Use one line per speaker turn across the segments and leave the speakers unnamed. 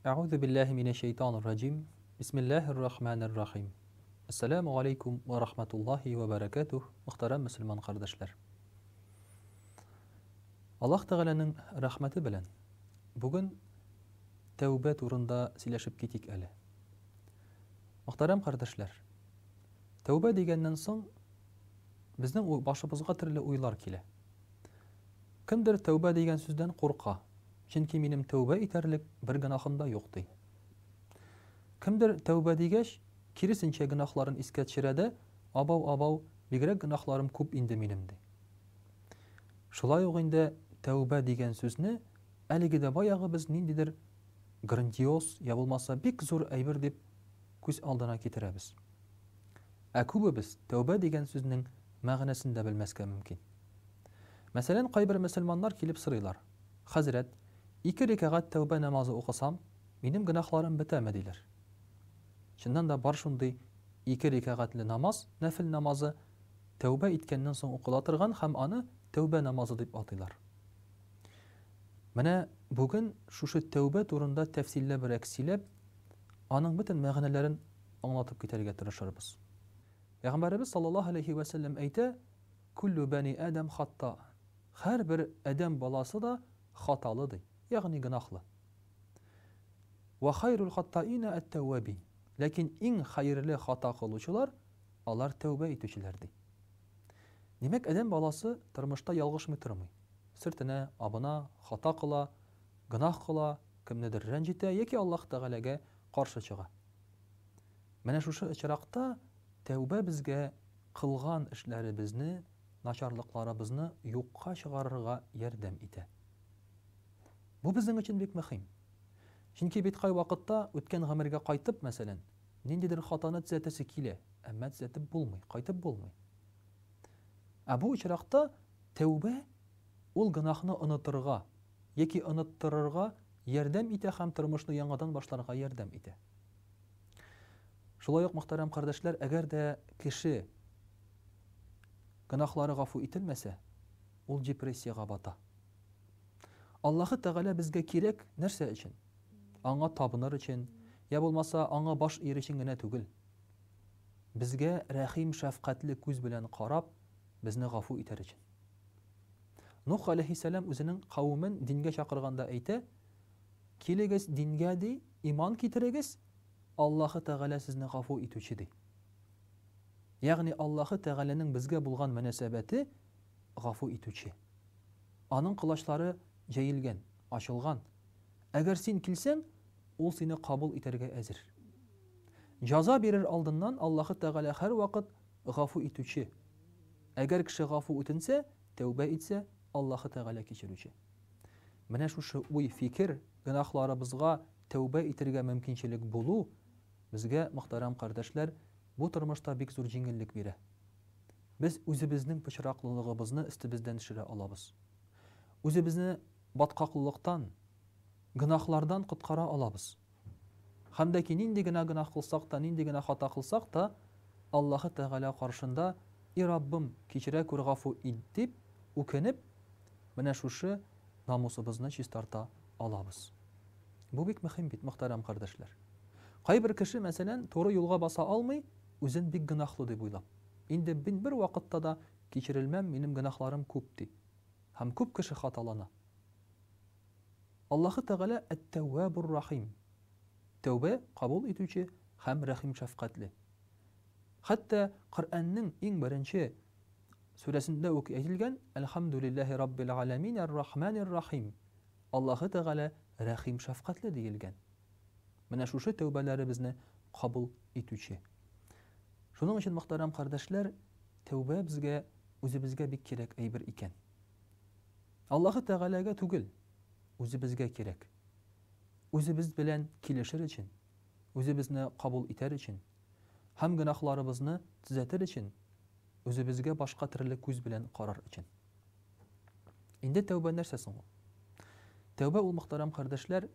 Euzu billahi mineşşeytanirracim. Bismillahirrahmanirrahim. Esselamu aleyküm ve rahmetullahi ve berekatuh. Muhterem Müslüman kardeşler. Allah Teala'nın rahmeti bilen bugün tevbe turunda sileşip gitik ele. Muhterem kardeşler, tevbe degenden soň bizning başımızga türlü uylar kile. Kimdir tevbe degen sözden korka. Çünki benim tevbe iterlik bir günahım da yok dey. Kimdir tevbe degеш, kirisinçe günahların isket şirede, abav bigirek günahlarım kup indi benim dey. Şulay oğinde tevbe degen sözünü, əligide bayağı biz nindidir grandios, ya bulmasa bik zor əybir dip küs aldına ketirebiz. Akubu biz tevbe degen sözünün mağnesini de bilmezke mümkün. Mesela kaybir Müslümanlar kilip sıraylar. Hazret, 2 rekat tevbe namazı okusam, benim günahlarım bitemediler. Şundan da bar şunday 2 rekatli namaz, nafil namazı tevbe itkenden soň okulatırgan hem anı tevbe namazı dip atılar. Mene bugün şuşu tevbe turunda tefsille bir eksilep, anın bütün mağnelerin anlatıp giderge tırışırız. Peygamberimiz sallallahu aleyhi ve sellem eyte, kullu bani Adem hatta. Her bir Adem balası da hatalıdır. Yani günahlı. Ve hayrul hattaine et-tevvabin. Lakin en hayırlı hata kıluşular, onlar tevbe etüçilerdi. Demek Adem balası tırmışta yalgış mı tırmay? Sırtına, abına, hata kıla, günah kıla, kimnedir rencite, yeki Allah Teala'ga karşı çığa. Mene şuşu içirakta tevbe bizge kılgan işlerimizni, naşarlıklarımızını yokka çıkarırga yardam ite. Bu bizim için bek mühim. Çünkü bitkay vakitta ötken gamirge kaytıp meselen, nindidir hatanı düzeltesi kile, ama düzeltip bulmay, kaytıp bulmay. Bu içirakta tevbe ol günahını unutırga, yeki unuttırırga yardam ite hem tırmışını yangadan başlarga yardam ite. Şulay yok muhterem kardeşler, eğer de kişi günahları gafu itilmese, ol depressiyaga bata. Allah'ı Teala bizge kirek nerse için? Anga tapınır için, ya bulmasa anga baş yer için gene tügül. Bizge rahim şefkatli küz bilen qarab, bizni gafu iter için. Nuh aleyhisselam özünün kavmin dinge çakırganda eyte, kilegez dinge di, iman kitiregez, Allah'ı Teala sizni gafu itüçidi. Yani Allah'ı Teala'nın bizge bulgan münasebeti gafu itüçi. Anın kılaçları ceyilgen, açılgan. Eğer sen kilsen, ol seni kabul iterge ezir. Caza verir aldından Allah'ı Teala her vakit gafu itüçi. Eğer kişi gafu itinse, tevbe etse Allah'ı Teala keçirüçi. Mene şu uy fikir, günahlarımızga tevbe itirge mümkünçilik bulu, bizge muhterem kardeşler, bu tırmışta bek zor jingillik bire. Biz özümüzün pıçıraklılığımızı üstümüzden düşüre alabız. Özümüzni batkaqlılıktan, günahlardan kutkara alabız. Hem de ki nindi günah kılsak da, nindi günah hata kılsak da, Allah'ı Teala karşında Rabbim keçire kur gafu idip, ukenip, mene şuşu namusumuzunu çistarta alabız. Bu bek mühim bit, muhterem kardeşler. Kaybir kişi mesela doğru yolga basa almay, özün bek günahlı deyip uylap. İndi bin bir vakitte da keçirilmem, benim günahlarım kupti. Hem kup kişi hatalana. Allah'ı Teala et-tevvabur rahim. Tevbe kabul etüçi hem rahim şefkatli. Hatta Kur'an'ın en birinci suresinde okuyulgan Elhamdülillahi Rabbil Alemin Er-Rahmanir-Rahim. Allah'ı Teala rahim şefkatli deyilgen. Mene şuşu tevbeleri bizni kabul etüçi. Şunun için muhterem kardeşler, tevbe bizge, özü bizge bir kerek eybir iken. Allah'ı Teala'ga tugul, özü bizge kerek. Özü biz bilen kileşir için, özü bizni kabul iter için, hem günahlarımızı düzeltir için, özü bizge başka türlü küz bilen karar için. İndi tevbe nersesin o? Tevbe ol muhterem kardeşler,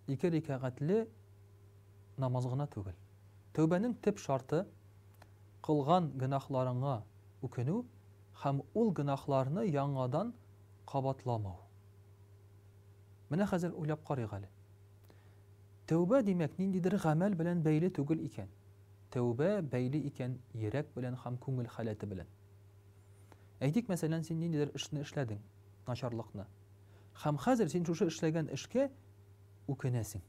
2 rekatli namazgına tugul. Tevbenin tip şartı, kılgan günahlarına ukenu, hem ol günahlarını yangadan kabatlamau. Mene hazır uylap qarıqalı. Тәүбә димәк ниндидер гамәл белән бәйле түгел икән. Тәүбә бәйле икән йөрәк белән һәм күңел халәте белән. Әйтик, мәсәлән, син ниндидер эшне эшләдең, начарлыкны. Һәм хәзер син шушы эшләгән эшкә үкенәсең.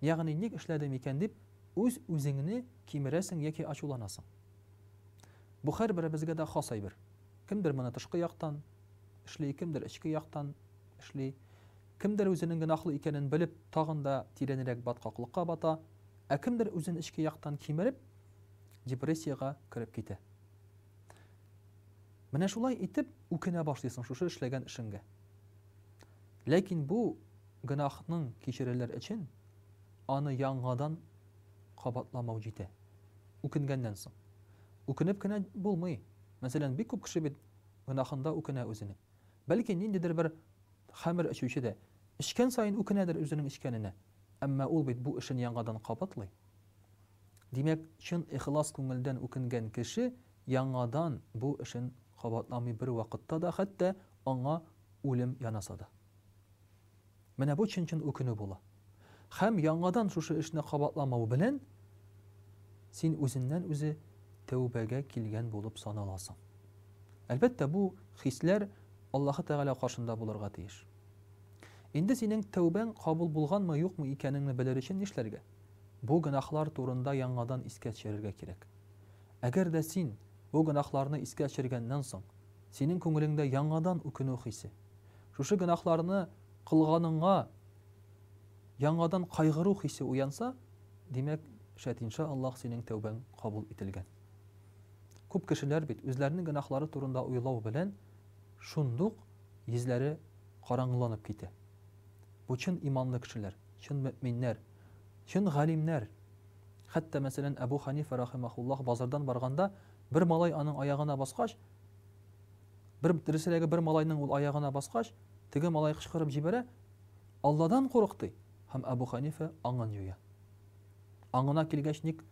Ягъни ник эшләдем икән дип үз-үзеңне кимерәсең яки ачуланасың. Бу һәрберебезгә дә хас әйбер. Кемдер моны тышкы яктан эшли, кемдер эчке яктан эшли. Кемдер үзенең гөнаһлы икәнен белеп, тагын да тирәнрәк баткаклыкка бата, ә кемдер үзен эчке яктан кимереп, депрессиягә кирип китә. Менә шулай итеп үкенә башлыйсың шушы эшләгән эшеңгә. Ләкин бу гөнаһның кичерелер өчен аны яңадан кабатламау җитә. Үкенгәннән соң. Үкенеп кенә булмый. Мәсәлән, бик күп кеше бит гөнаһында үкенә үзенең. Бәлки ниндидер бер хәмер эчүче дә эчкән сайын үкенәдер үзенең эчкәненә. Әмма ул бит бу эшен яңадан кабатлый. Димәк, чын ихлас күңелдән үкенгән кеше яңадан бу эшен кабатламый бер вакытта да, хәтта аңа үлем янаса да. Менә бу чын-чын үкенү була. Һәм яңадан шушы эшне кабатламау белән син үзеннән үзе тәүбәгә килгән булып саналасың. Әлбәттә, бу хисләр Аллаһы Тәгалә каршында булырга тиеш. Инде синең тәүбәң кабул булганмы, юкмы икәнеңне белер өчен нишләргә? Бу гөнаһлар турында яңадан искә төшерергә кирәк. Әгәр дә син бу гөнаһларны искә төшергәннән соң, синең күңелеңдә яңадан үкенү хисе, шушы гөнаһларны кылганыңа яңадан кайгыру хисе уянса, димәк, шәт иншааллаһ синең тәүбәң кабул ителгән. Күп кешеләр бит үзләренең гөнаһлары турында уйлау белән шундук йөзләре караңгыланып китә. Бу чын иманлы кешеләр, чын мөэминнәр, чын галимнәр. Хәтта мәсәлән Әбу Ханифа рахимахуллаһ базардан барганда, бер малай аның аягына баскач, дөресрәге бер малайның ул аягына баскач, теге малай кычкырып җибәрә, Алладан курыкты. Һәм Әбу Ханифа аңын җуя. Аңына килгәч, ник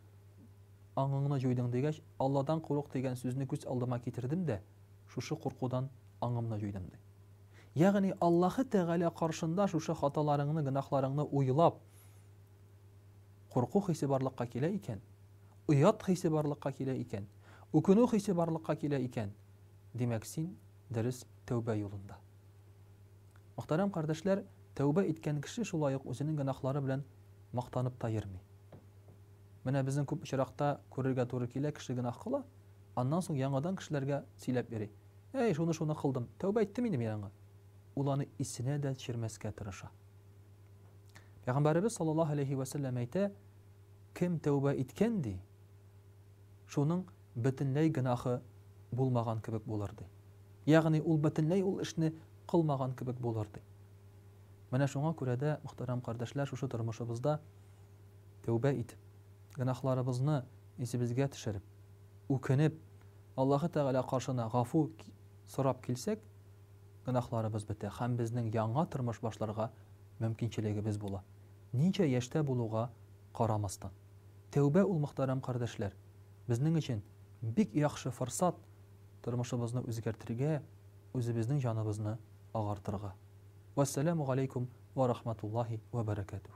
аңыңны җуйдың дигәч, Алладан курык дигән сүзне күз алдыма китердем дә, шушы куркудан аңымны җуйдым ди. Ягъни Аллаһы Тәгалә каршында шушы хаталарыңны, гөнаһларыңны уйлап курку хисе барлыкка килә икән, уят хисе барлыкка килә икән, үкенү хисе барлыкка килә икән, димәк син дөрес тәүбә юлында. Мөхтәрәм кардәшләр, тәүбә иткән кеше шулай ук үзенең гөнаһлары белән мактанып та йөрми. Менә безнең күп очракта күрергә туры килә, кеше гөнаһ кыла, аннан соң яңадан кешеләргә сөйләп йөри. Эй, шуны кылдым, тәүбә иттем инде мин аңа. Ул аны исенә дә төшермәскә тырыша. Пәйгамбәрбез саллаллаһу алейхи ва саллям әйтә, кем тәүбә иткән ди, шуның бөтенләй гөнаһы булмаган кебек булыр ди. Ягъни ул бөтенләй ул эшне кылмаган кебек булыр ди. Менә шуңа күрә дә, мөхтәрәм кардәшләр, шушы тормышыбызда тәүбә итеп, гөнаһларыбызны исебезгә төшереп, үкенеп, Аллаһы Тәгалә каршына гафу сорап килсәк, гөнаһларыбыз бетә һәм безнең яңа тормыш башларга мөмкинчелегебез була. Ничә яшьтә булуга карамастан. Тәүбә ул, мөхтәрәм кардәшләр, безнең өчен бик яхшы форсат тормышыбызны үзгәртергә, үзебезнең җаныбызны агартырга. Вассаламу алейкум ва рахматуллаһи ва баракатуһ.